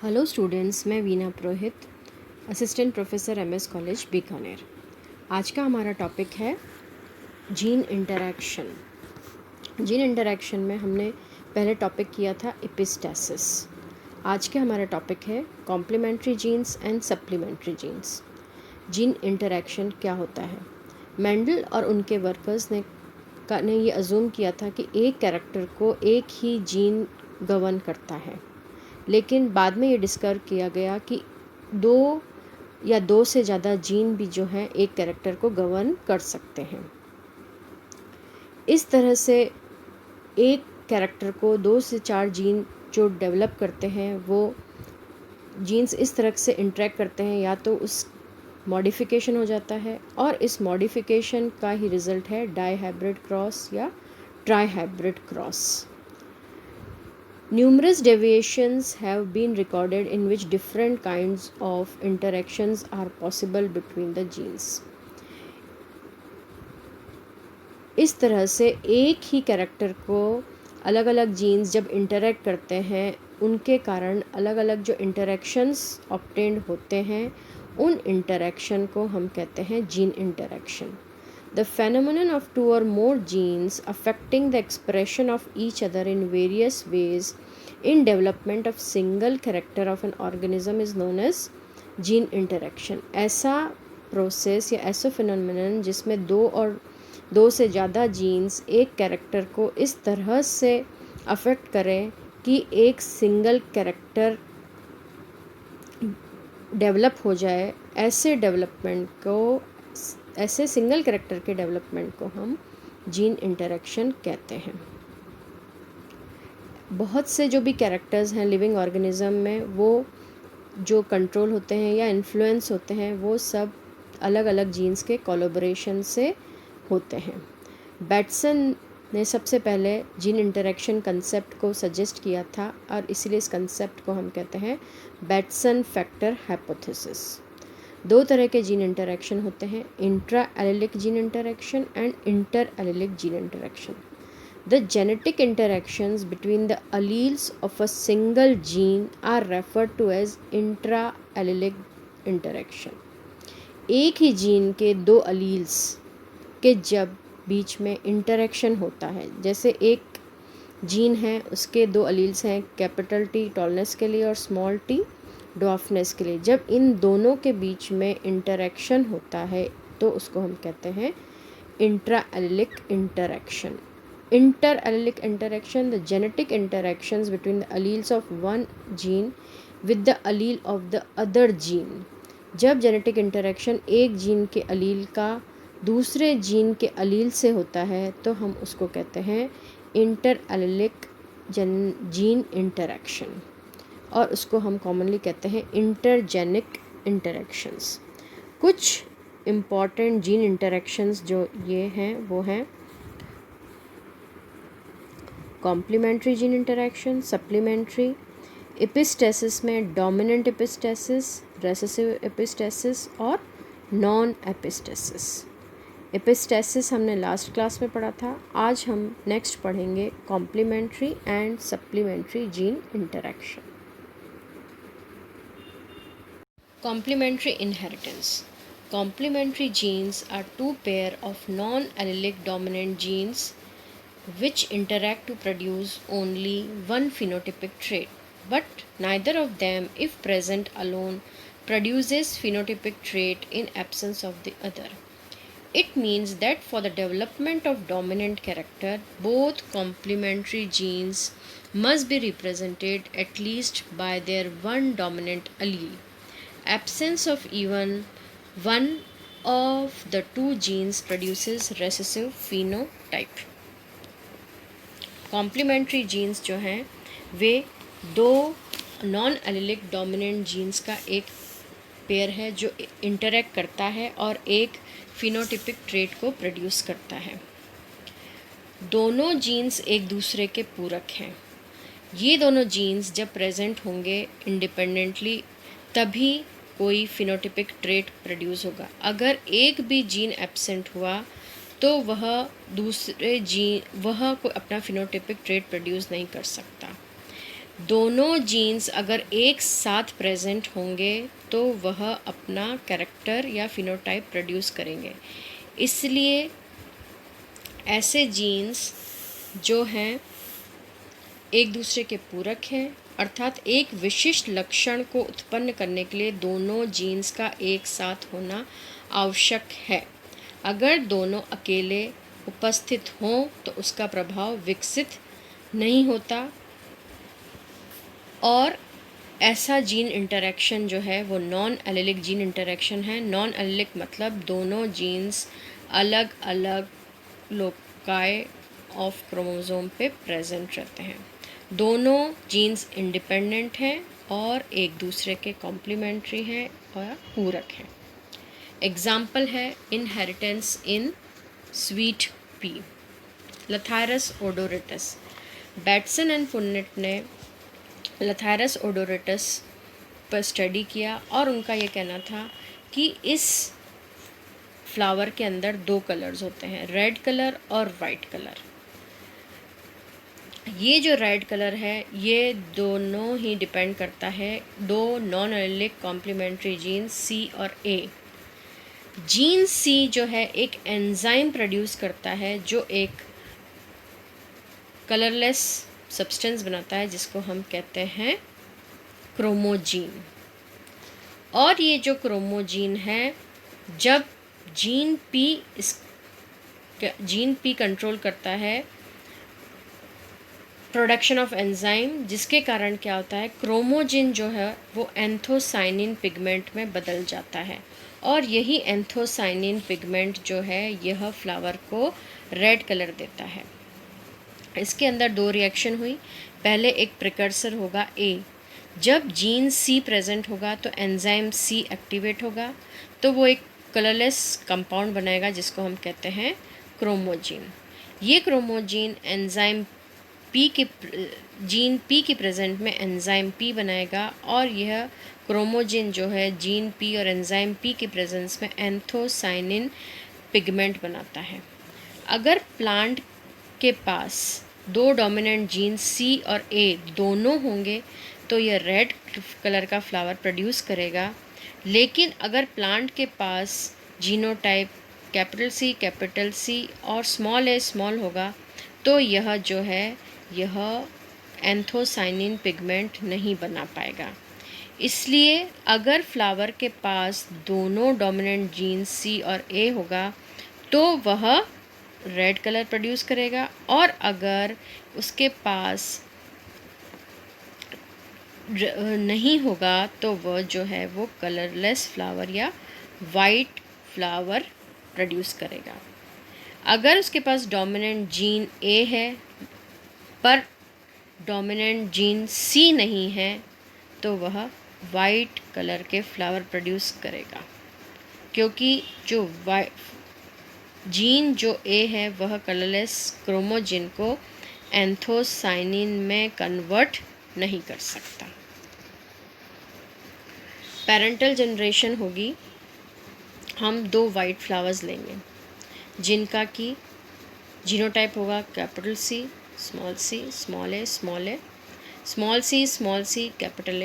Hello students, मैं Veena Purohit, assistant professor MS college Bikaner. आज का हमारा टॉपिक है जीन इंटरैक्शन। जीन इंटरैक्शन में हमने पहले टॉपिक किया था एपिस्टेसिस। आज के हमारा टॉपिक है complementary genes and supplementary genes. Gene interaction क्या होता है? मेंडल और उनके वर्कर्स ने ये अज्यूम किया था कि एक कैरेक्टर को एक ही जीन गवर्न करता है, लेकिन बाद में ये डिस्कवर किया गया कि दो से ज़्यादा जीन भी जो हैं एक कैरेक्टर को गवर्न कर सकते हैं। इस तरह से एक कैरेक्टर को 2 से 4 जीन जो डेवलप करते हैं, वो जीन्स इस तरह से इंटरेक्ट करते हैं, या तो उस मॉडिफिकेशन हो जाता है और इस मॉडिफिकेशन का ही रिज़ल्ट है डाई हाइब्रिड क्रॉस या try hybrid cross. Numerous deviations have been recorded in which different kinds of interactions are possible between the genes. इस तरह से एक ही कैरेक्टर को अलग अलग जीन्स जब इंटरेक्ट करते हैं, उनके कारण अलग अलग जो इंटरेक्शंस ऑब्टेन्ड होते हैं, उन इंटरेक्शन को हम कहते हैं gene interaction. The phenomenon of two or more genes affecting the expression of each other in various ways in development of single character of an organism is known as gene interaction. ऐसा process या ऐसा phenomenon जिसमें दो से ज़्यादा jeans एक character को इस तरह से अफेक्ट करें कि एक सिंगल कैरेक्टर डेवलप हो जाए, ऐसे सिंगल कैरेक्टर के डेवलपमेंट को हम जीन इंटरेक्शन कहते हैं। बहुत से जो भी कैरेक्टर्स हैं लिविंग ऑर्गेनिज्म में, वो जो कंट्रोल होते हैं या इन्फ्लुएंस होते हैं, वो सब अलग अलग जीन्स के कोलैबोरेशन से होते हैं। बैटसन ने सबसे पहले जीन इंटरेक्शन कंसेप्ट को सजेस्ट किया था और इसीलिए इस कंसेप्ट को हम कहते हैं बैटसन फैक्टर हाइपोथेसिस। 2 तरह के जीन इंटरेक्शन होते हैं, intra allylic gene interaction and inter allylic gene interaction. The genetic interactions between the alleles of a single gene are referred to as intra-allelic interaction. एक ही gene के 2 alleles के जब बीच में interaction होता है, जैसे एक जीन है, उसके 2 अलील्स हैं, कैपिटल टी टॉलनेस के लिए और स्मॉल टी ड्वार्फनेस के लिए। जब इन दोनों के बीच में इंटरेक्शन होता है तो उसको हम कहते हैं intra allylic interaction. Inter-allelic interaction, the genetic interactions between the alleles of one gene with the allele of the other gene. जब जेनेटिक इंटरेक्शन एक जीन के अलील का दूसरे जीन के अलील से होता है तो हम उसको कहते हैं इंटर एलिलिक जीन इंटरेक्शन, और उसको हम कॉमनली कहते हैं इंटरजेनिक इंटरेक्शंस। कुछ इम्पॉर्टेंट जीन इंटरेक्शंस जो ये हैं वो हैं complementary gene interaction, supplementary, epistasis में डोमिनेंट एपिस्टेसिस, रेसेसिव एपिस्टेसिस और नॉन एपिस्टेसिस। एपिस्टेसिस हमने लास्ट क्लास में पढ़ा था। आज हम नेक्स्ट पढ़ेंगे complementary and supplementary gene interaction. Complementary inheritance. Complementary genes are two pair of non-allelic dominant genes which interact to produce only one phenotypic trait, but neither of them, if present alone, produces phenotypic trait in absence of the other. It means that for the development of dominant character, both complementary genes must be represented at least by their one dominant allele. Absence of even one of the two genes produces recessive phenotype. Complementary genes जो हैं वे 2 non allelic dominant genes का एक pair है जो interact करता है और एक फिनोटिपिक ट्रेट को प्रोड्यूस करता है। दोनों जीन्स एक दूसरे के पूरक हैं। ये दोनों जीन्स जब प्रेजेंट होंगे इंडिपेंडेंटली, तभी कोई फिनोटिपिक ट्रेट प्रोड्यूस होगा। अगर एक भी जीन एब्सेंट हुआ तो वह को अपना फिनोटिपिक ट्रेट प्रोड्यूस नहीं कर सकता। दोनों जीन्स अगर एक साथ प्रेजेंट होंगे तो वह अपना कैरेक्टर या फिनोटाइप प्रोड्यूस करेंगे। इसलिए ऐसे जीन्स जो हैं एक दूसरे के पूरक हैं, अर्थात एक विशिष्ट लक्षण को उत्पन्न करने के लिए दोनों जीन्स का एक साथ होना आवश्यक है। अगर दोनों अकेले उपस्थित हों तो उसका प्रभाव विकसित नहीं होता और ऐसा जीन इंटरेक्शन जो है वो नॉन एलिलिक जीन इंटरेक्शन है। नॉन एलिलिक मतलब दोनों जीन्स अलग अलग लोकाई ऑफ क्रोमोसोम पे प्रेजेंट रहते हैं। दोनों जीन्स इंडिपेंडेंट हैं और एक दूसरे के कॉम्प्लीमेंट्री हैं और पूरक हैं। एग्जाम्पल है inheritance in sweet pea, Lathyrus odoratus. Bateson and Punnett ने लथायरस ओडोरिटस पर स्टडी किया और उनका ये कहना था कि इस फ्लावर के अंदर दो कलर्स होते हैं, रेड कलर और वाइट कलर। ये जो रेड कलर है ये दोनों ही डिपेंड करता है दो non allelic complementary gene C और ए। जीन सी जो है एक एंजाइम प्रोड्यूस करता है जो एक कलरलेस सब्सटेंस बनाता है जिसको हम कहते हैं क्रोमोजीन। और ये जो क्रोमोजीन है जब जीन पी कंट्रोल करता है प्रोडक्शन ऑफ एंजाइम, जिसके कारण क्या होता है क्रोमोजिन जो है वो एंथोसाइनिन पिगमेंट में बदल जाता है और यही एंथोसाइनिन पिगमेंट जो है यह फ्लावर को रेड कलर देता है। इसके अंदर दो रिएक्शन हुई। पहले एक प्रिकर्सर होगा ए, जब जीन सी प्रेजेंट होगा तो एंजाइम सी एक्टिवेट होगा तो वो एक कलरलेस कंपाउंड बनाएगा जिसको हम कहते हैं क्रोमोजीन। ये क्रोमोजीन एंजाइम जीन पी की प्रेजेंट में एंजाइम पी बनाएगा और यह क्रोमोजिन जो है जीन पी और एंजाइम पी की प्रेजेंस में एंथोसाइनिन पिगमेंट बनाता है। अगर प्लांट के पास दो डोमिनेंट जीन सी और ए दोनों होंगे तो यह रेड कलर का फ्लावर प्रोड्यूस करेगा। लेकिन अगर प्लांट के पास जीनोटाइप कैपिटल सी और स्मॉल ए स्मॉल होगा तो यह जो है यह एंथोसाइनिन पिगमेंट नहीं बना पाएगा। इसलिए अगर फ्लावर के पास दोनों डोमिनेंट जीन सी और ए होगा तो वह रेड कलर प्रोड्यूस करेगा और अगर उसके पास नहीं होगा तो वह जो है वो कलरलेस फ्लावर या वाइट फ्लावर प्रोड्यूस करेगा। अगर उसके पास डोमिनेंट जीन ए है पर डोमिनेंट जीन सी नहीं है तो वह वाइट कलर के फ्लावर प्रोड्यूस करेगा, क्योंकि जो जीन जो ए है वह कलरलेस क्रोमोजिन को एंथोसाइनिन में कन्वर्ट नहीं कर सकता। पेरेंटल जनरेशन होगी, हम दो वाइट फ्लावर्स लेंगे जिनका कि जीनोटाइप होगा capital C small A small C capital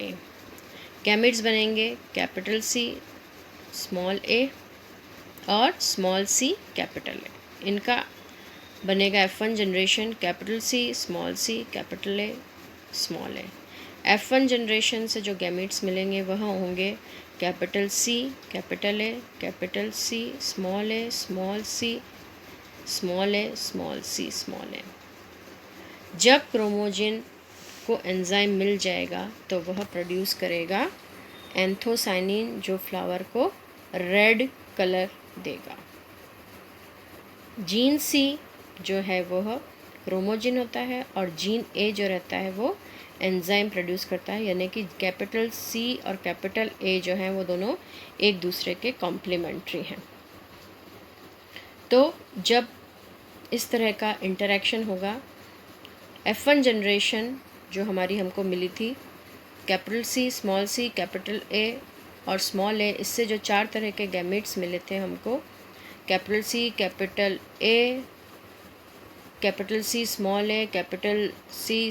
A. Gametes बनेंगे कैपिटल सी स्मॉल ए और स्मॉल सी कैपिटल ए। इनका बनेगा F1 generation capital C capital A small A. F1 generation से जो गैमेट्स मिलेंगे वह होंगे capital C capital A capital C small A small C small A. जब क्रोमोजिन को एंजाइम मिल जाएगा तो वह प्रोड्यूस करेगा एंथोसाइनिन जो फ्लावर को रेड कलर देगा। जीन सी जो है वह क्रोमोजिन होता है और जीन ए जो रहता है वो एंजाइम प्रोड्यूस करता है, यानी कि कैपिटल सी और कैपिटल ए जो हैं वो दोनों एक दूसरे के कॉम्प्लीमेंट्री हैं। तो जब इस तरह का इंटरेक्शन होगा, F1 जनरेशन जो हमारी हमको मिली थी कैपिटल सी कैपिटल ए और स्मॉल ए, इससे जो चार तरह के गैमेट्स मिले थे हमको capital C capital A capital C small A capital C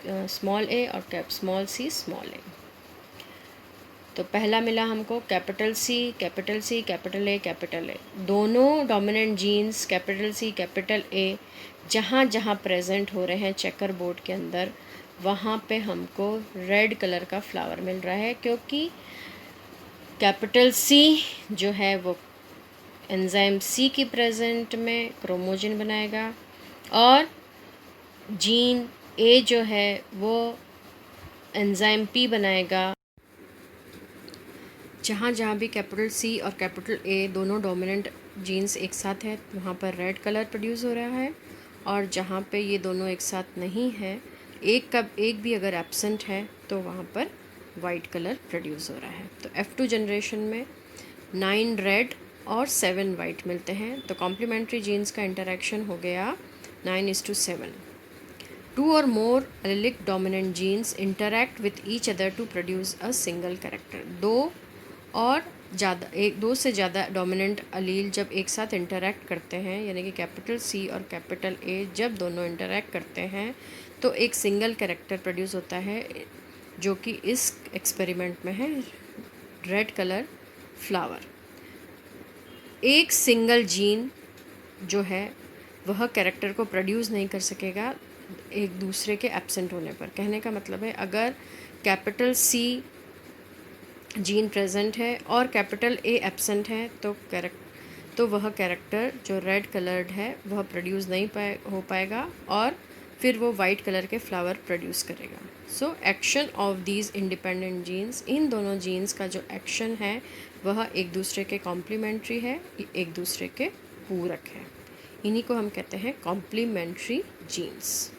small A और स्मॉल सी स्मॉल ए। तो पहला मिला हमको capital C capital C capital A, दोनों dominant genes capital C capital A जहाँ जहाँ प्रेजेंट हो रहे हैं चेकर बोर्ड के अंदर, वहाँ पे हमको रेड कलर का फ्लावर मिल रहा है, क्योंकि कैपिटल सी जो है वो एंजाइम सी की प्रेजेंट में क्रोमोजिन बनाएगा, और जीन ए जो है वो एंजाइम पी बनाएगा। जहाँ जहाँ भी कैपिटल सी और कैपिटल ए दोनों डोमिनेंट जीन्स एक साथ है, वहाँ पर रेड कलर प्रोड्यूस हो रहा है, और जहाँ पे ये दोनों एक साथ नहीं है, एक भी अगर एब्सेंट है, तो वहाँ पर वाइट कलर प्रोड्यूस हो रहा है। तो F2 जनरेशन में 9 रेड और 7 वाइट मिलते हैं। तो कॉम्प्लीमेंट्री जीन्स का इंटरेक्शन हो गया 9:7। 2 or more allelic dominant genes interact with each other to produce a single character। दो से ज़्यादा डोमिनेंट अलील जब एक साथ इंटरेक्ट करते हैं, यानी कि कैपिटल सी और कैपिटल ए जब दोनों इंटरेक्ट करते हैं, तो एक सिंगल कैरेक्टर प्रोड्यूस होता है, जो कि इस एक्सपेरिमेंट में है रेड कलर फ्लावर। एक सिंगल जीन जो है वह कैरेक्टर को प्रोड्यूस नहीं कर सकेगा एक दूसरे के एब्सेंट होने पर। कहने का मतलब है, अगर कैपिटल सी जीन प्रेजेंट है और कैपिटल ए एब्सेंट है, तो वह कैरेक्टर जो रेड कलर्ड है वह प्रोड्यूस नहीं हो पाएगा, और फिर वो वाइट कलर के फ्लावर प्रोड्यूस करेगा। So action of these independent genes, इन दोनों जीन्स का जो एक्शन है वह एक दूसरे के कॉम्प्लीमेंट्री है, एक दूसरे के पूरक है। इन्हीं को हम कहते हैं कॉम्प्लीमेंट्री जीन्स।